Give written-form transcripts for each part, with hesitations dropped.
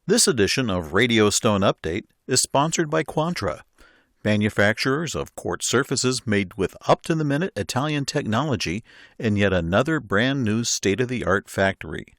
This edition of Radio Stone Update is sponsored by Quantra, manufacturers of quartz surfaces made with up-to-the-minute Italian technology in yet another brand-new state-of-the-art factory.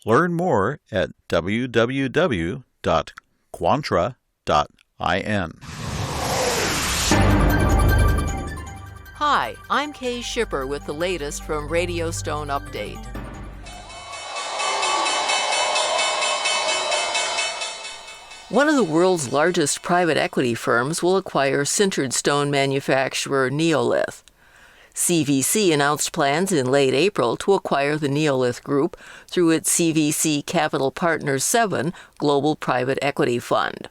Learn more at www.quantra.in. Hi, I'm Kay Shipper with the latest from Radio Stone Update. One of the world's largest private equity firms will acquire sintered stone manufacturer Neolith. CVC announced plans in late April to acquire the Neolith Group through its CVC Capital Partners 7 global private equity fund.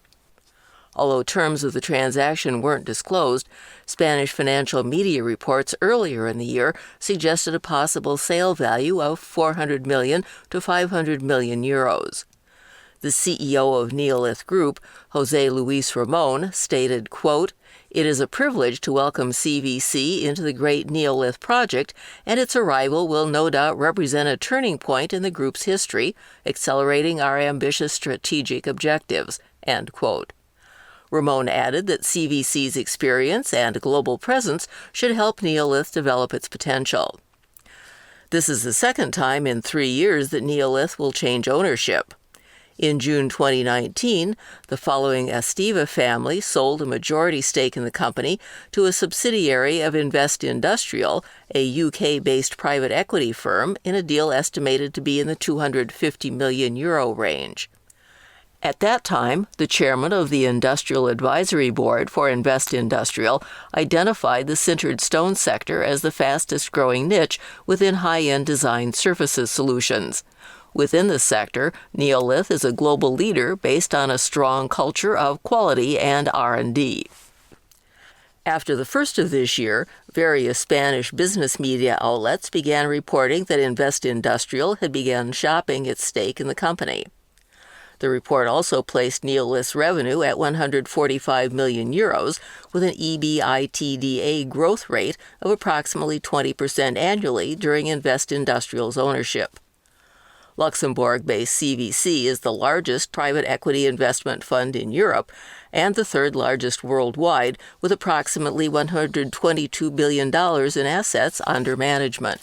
Although terms of the transaction weren't disclosed, Spanish financial media reports earlier in the year suggested a possible sale value of 400 million to 500 million euros. The CEO of Neolith Group, José Luis Ramon, stated, quote, "It is a privilege to welcome CVC into the great Neolith project, and its arrival will no doubt represent a turning point in the group's history, accelerating our ambitious strategic objectives," end quote. Ramon added that CVC's experience and global presence should help Neolith develop its potential. This is the second time in 3 years that Neolith will change ownership. In June 2019, the following Estiva family sold a majority stake in the company to a subsidiary of Invest Industrial, a UK-based private equity firm, in a deal estimated to be in the €250 million range. At that time, the chairman of the Industrial Advisory Board for Invest Industrial identified the sintered stone sector as the fastest-growing niche within high-end design surfaces solutions. Within the sector, Neolith is a global leader based on a strong culture of quality and R&D. After the first of this year, various Spanish business media outlets began reporting that Invest Industrial had begun shopping its stake in the company. The report also placed Neolith's revenue at 145 million euros, with an EBITDA growth rate of approximately 20% annually during Invest Industrial's ownership. Luxembourg-based CVC is the largest private equity investment fund in Europe and the third largest worldwide, with approximately $122 billion in assets under management.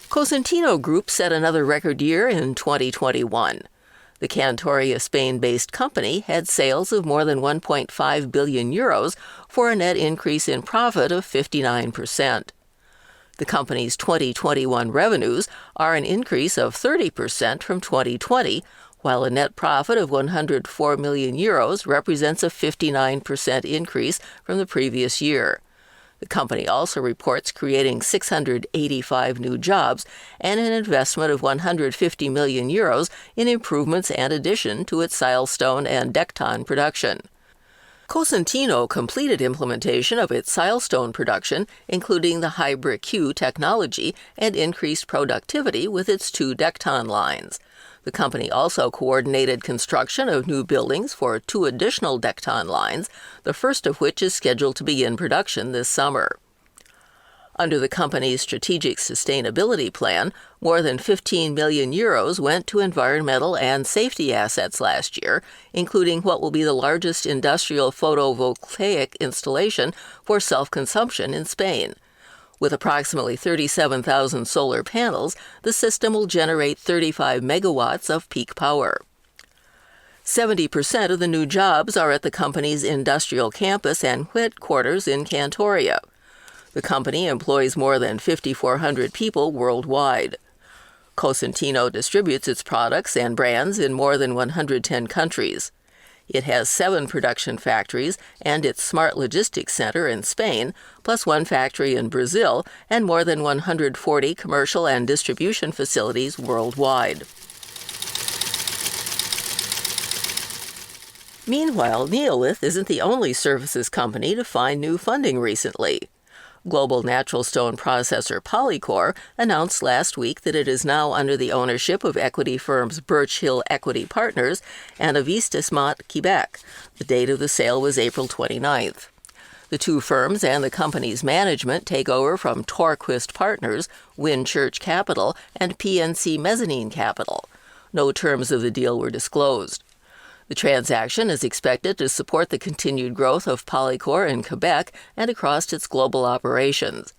Cosentino Group set another record year in 2021. The Cantoria, Spain-based company had sales of more than 1.5 billion euros for a net increase in profit of 59%. The company's 2021 revenues are an increase of 30% from 2020, while a net profit of 104 million euros represents a 59% increase from the previous year. The company also reports creating 685 new jobs and an investment of 150 million euros in improvements and addition to its silestone and decton production. Cosentino completed implementation of its silestone production, including the hybrid Q technology, and increased productivity with its 2 decton lines. The company also coordinated construction of new buildings for 2 additional decton lines, the first of which is scheduled to begin production this summer. Under the company's strategic sustainability plan, more than 15 million euros went to environmental and safety assets last year, including what will be the largest industrial photovoltaic installation for self-consumption in Spain. With approximately 37,000 solar panels, the system will generate 35 megawatts of peak power. 70% of the new jobs are at the company's industrial campus and headquarters in Cantoria. The company employs more than 5,400 people worldwide. Cosentino distributes its products and brands in more than 110 countries. It has 7 production factories and its smart logistics center in Spain, plus 1 factory in Brazil, and more than 140 commercial and distribution facilities worldwide. Meanwhile, Neolith isn't the only services company to find new funding recently. Global natural stone processor Polycor announced last week that it is now under the ownership of equity firms Birch Hill Equity Partners and Investissement Quebec. The date of the sale was April 29th. The two firms and the company's management take over from Torquist Partners, Winchurch Capital, and PNC Mezzanine Capital. No terms of the deal were disclosed. The transaction is expected to support the continued growth of Polycor in Quebec and across its global operations.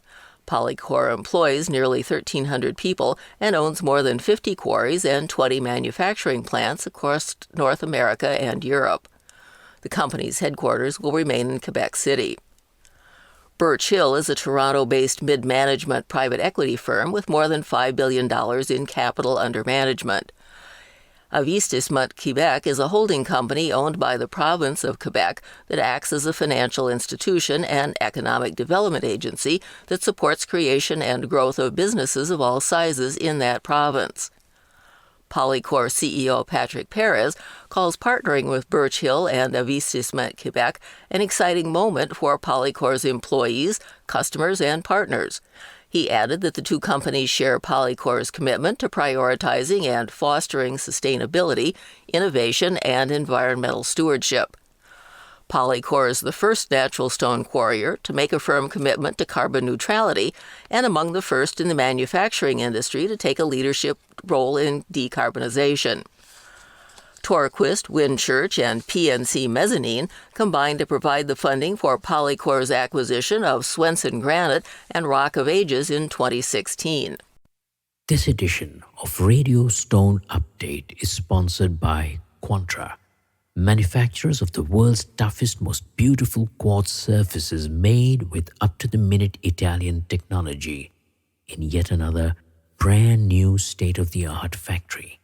Polycor employs nearly 1,300 people and owns more than 50 quarries and 20 manufacturing plants across North America and Europe. The company's headquarters will remain in Quebec City. Birch Hill is a Toronto-based mid-management private equity firm with more than $5 billion in capital under management. Investissement Québec is a holding company owned by the province of Quebec that acts as a financial institution and economic development agency that supports creation and growth of businesses of all sizes in that province. Polycor CEO Patrick Perez calls partnering with Birch Hill and Investissement Québec an exciting moment for Polycor's employees, customers, and partners. He added that the two companies share Polycor's commitment to prioritizing and fostering sustainability, innovation, and environmental stewardship. Polycor is the first natural stone quarrier to make a firm commitment to carbon neutrality and among the first in the manufacturing industry to take a leadership role in decarbonization. Torquist, Winchurch, and PNC Mezzanine combined to provide the funding for Polycor's acquisition of Swenson Granite and Rock of Ages in 2016. This edition of Radio Stone Update is sponsored by Quantra, manufacturers of the world's toughest, most beautiful quartz surfaces made with up-to-the-minute Italian technology in yet another brand new state-of-the-art factory.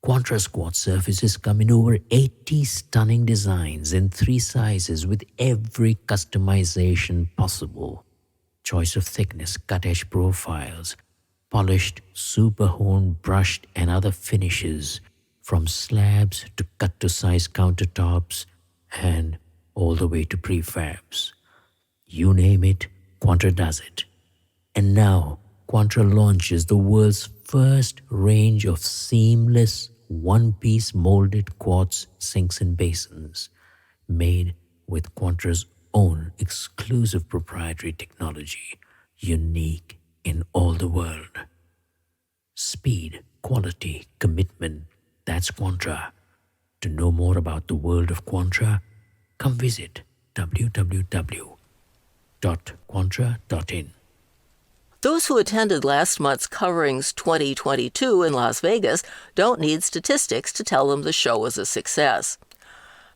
Quantra's quartz surfaces come in over 80 stunning designs in 3 sizes with every customization possible. Choice of thickness, cut-edge profiles, polished, super-honed, brushed and other finishes from slabs to cut-to-size countertops and all the way to prefabs. You name it, Quantra does it. And now, Quantra launches the world's first range of seamless, one-piece molded quartz sinks and basins made with Quantra's own exclusive proprietary technology, unique in all the world. Speed, quality, commitment, that's Quantra. To know more about the world of Quantra, come visit www.quantra.in. Those who attended last month's Coverings 2022 in Las Vegas don't need statistics to tell them the show was a success.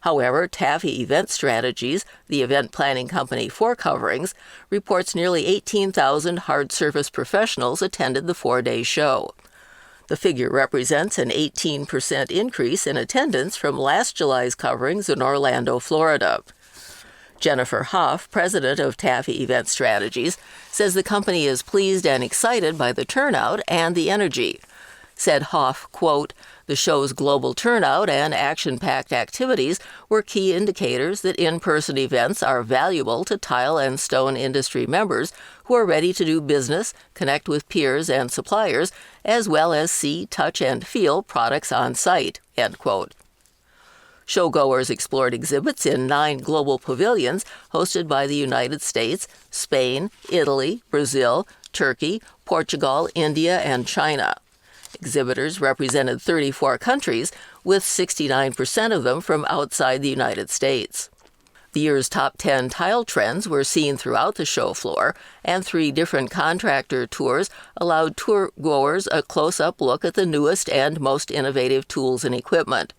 However, Taffy Event Strategies, the event planning company for Coverings, reports nearly 18,000 hard surface professionals attended the 4-day show. The figure represents an 18% increase in attendance from last July's Coverings in Orlando, Florida. Jennifer Hoff, president of Taffy Event Strategies, says the company is pleased and excited by the turnout and the energy. Said Hoff, quote, "The show's global turnout and action-packed activities were key indicators that in-person events are valuable to tile and stone industry members who are ready to do business, connect with peers and suppliers, as well as see, touch, and feel products on site," end quote. Showgoers explored exhibits in 9 global pavilions hosted by the United States, Spain, Italy, Brazil, Turkey, Portugal, India, and China. Exhibitors represented 34 countries, with 69% of them from outside the United States. The year's top 10 tile trends were seen throughout the show floor, and 3 different contractor tours allowed tour goers a close-up look at the newest and most innovative tools and equipment.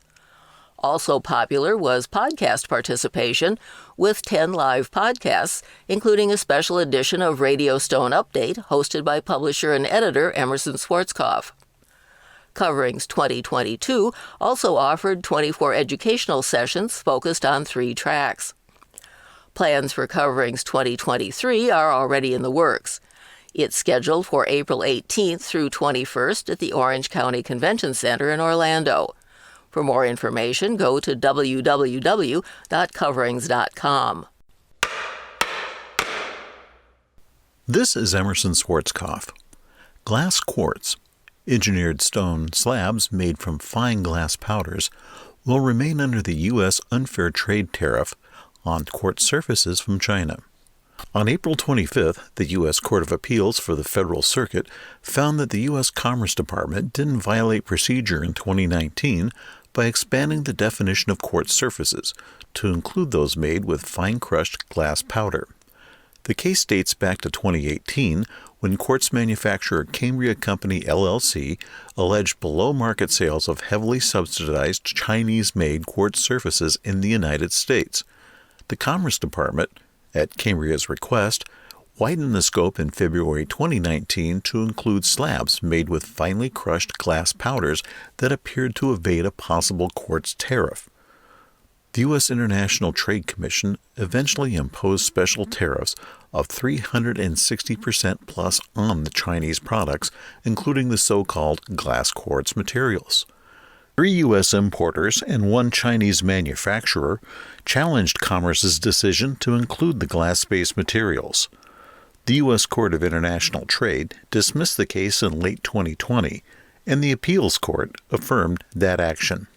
Also popular was podcast participation, with 10 live podcasts, including a special edition of Radio Stone Update hosted by publisher and editor Emerson Schwarzkopf. Coverings 2022 also offered 24 educational sessions focused on 3 tracks. Plans for Coverings 2023 are already in the works. It's scheduled for April 18th through 21st at the Orange County Convention Center in Orlando. For more information, go to www.coverings.com. This is Emerson Schwarzkopf. Glass quartz, engineered stone slabs made from fine glass powders, will remain under the U.S. unfair trade tariff on quartz surfaces from China. On April 25th, the U.S. Court of Appeals for the Federal Circuit found that the U.S. Commerce Department didn't violate procedure in 2019 by expanding the definition of quartz surfaces to include those made with fine-crushed glass powder. The case dates back to 2018, when quartz manufacturer Cambria Company LLC alleged below-market sales of heavily subsidized Chinese-made quartz surfaces in the United States. The Commerce Department, at Cambria's request, widened the scope in February 2019 to include slabs made with finely crushed glass powders that appeared to evade a possible quartz tariff. The U.S. International Trade Commission eventually imposed special tariffs of 360% plus on the Chinese products, including the so-called glass quartz materials. 3 U.S. importers and 1 Chinese manufacturer challenged Commerce's decision to include the glass-based materials. The U.S. Court of International Trade dismissed the case in late 2020, and the Appeals Court affirmed that action.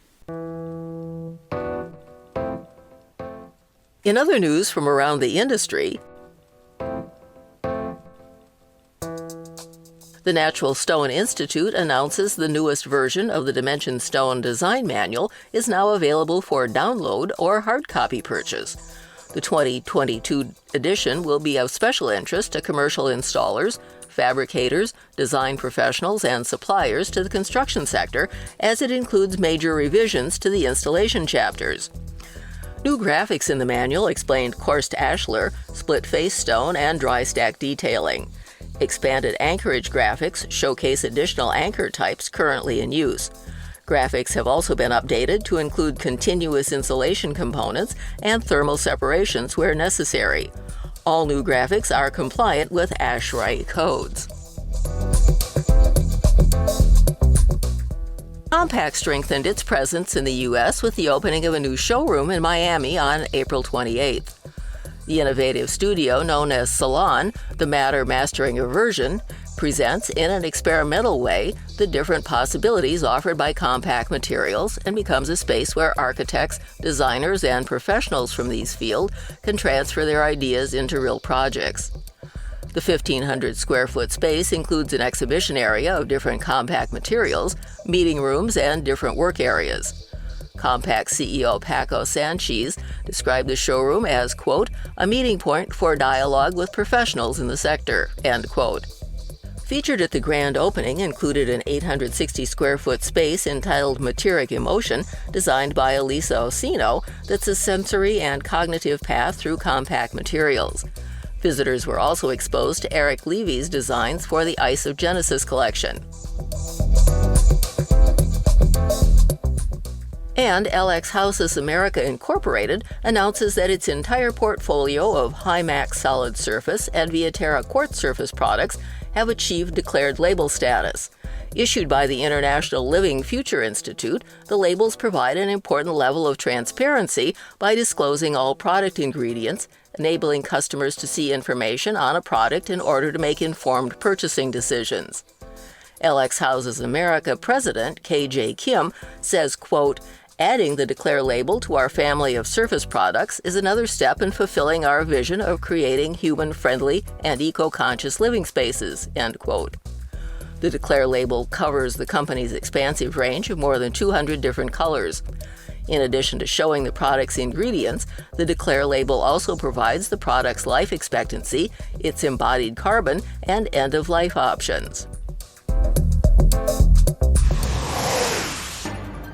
In other news from around the industry, the Natural Stone Institute announces the newest version of the Dimension Stone Design Manual is now available for download or hard copy purchase. The 2022 edition will be of special interest to commercial installers, fabricators, design professionals, and suppliers to the construction sector, as it includes major revisions to the installation chapters. New graphics in the manual explained coursed ashlar, split-face stone, and dry stack detailing. Expanded anchorage graphics showcase additional anchor types currently in use. Graphics have also been updated to include continuous insulation components and thermal separations where necessary. All new graphics are compliant with ASHRAE codes. Compac strengthened its presence in the U.S. with the opening of a new showroom in Miami on April 28th. The innovative studio known as Salon, the Matter Mastering Aversion, presents in an experimental way the different possibilities offered by Compac materials and becomes a space where architects, designers, and professionals from these fields can transfer their ideas into real projects. The 1,500 square foot space includes an exhibition area of different Compac materials, meeting rooms, and different work areas. Compac CEO Paco Sanchez described the showroom as, quote, a meeting point for dialogue with professionals in the sector, end quote. Featured at the grand opening included an 860 square foot space entitled Materic Emotion, designed by Elisa Osino, that's a sensory and cognitive path through Compac materials. Visitors were also exposed to Eric Levy's designs for the Ice of Genesis collection. And LX Hausys America Incorporated announces that its entire portfolio of Hymax solid surface and Viaterra quartz surface products have achieved declared label status. Issued by the International Living Future Institute, the labels provide an important level of transparency by disclosing all product ingredients, enabling customers to see information on a product in order to make informed purchasing decisions. LX Hausys America President K.J. Kim says, quote, adding the Declare label to our family of surface products is another step in fulfilling our vision of creating human-friendly and eco-conscious living spaces, end quote. The Declare label covers the company's expansive range of more than 200 different colors. In addition to showing the product's ingredients, the Declare label also provides the product's life expectancy, its embodied carbon, and end-of-life options.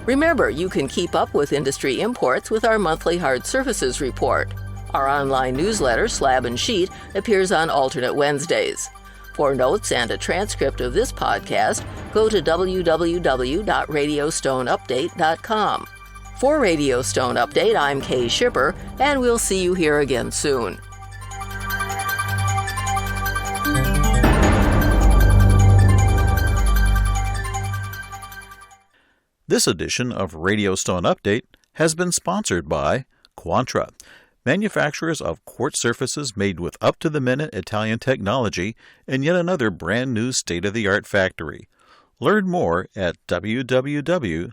Remember, you can keep up with industry imports with our monthly hard surfaces report. Our online newsletter, Slab and Sheet, appears on alternate Wednesdays. For notes and a transcript of this podcast, go to www.radiostoneupdate.com. For Radio Stone Update, I'm Kay Shipper, and we'll see you here again soon. This edition of Radio Stone Update has been sponsored by Quantra, manufacturers of quartz surfaces made with up-to-the-minute Italian technology and yet another brand-new state-of-the-art factory. Learn more at www.quantra.in.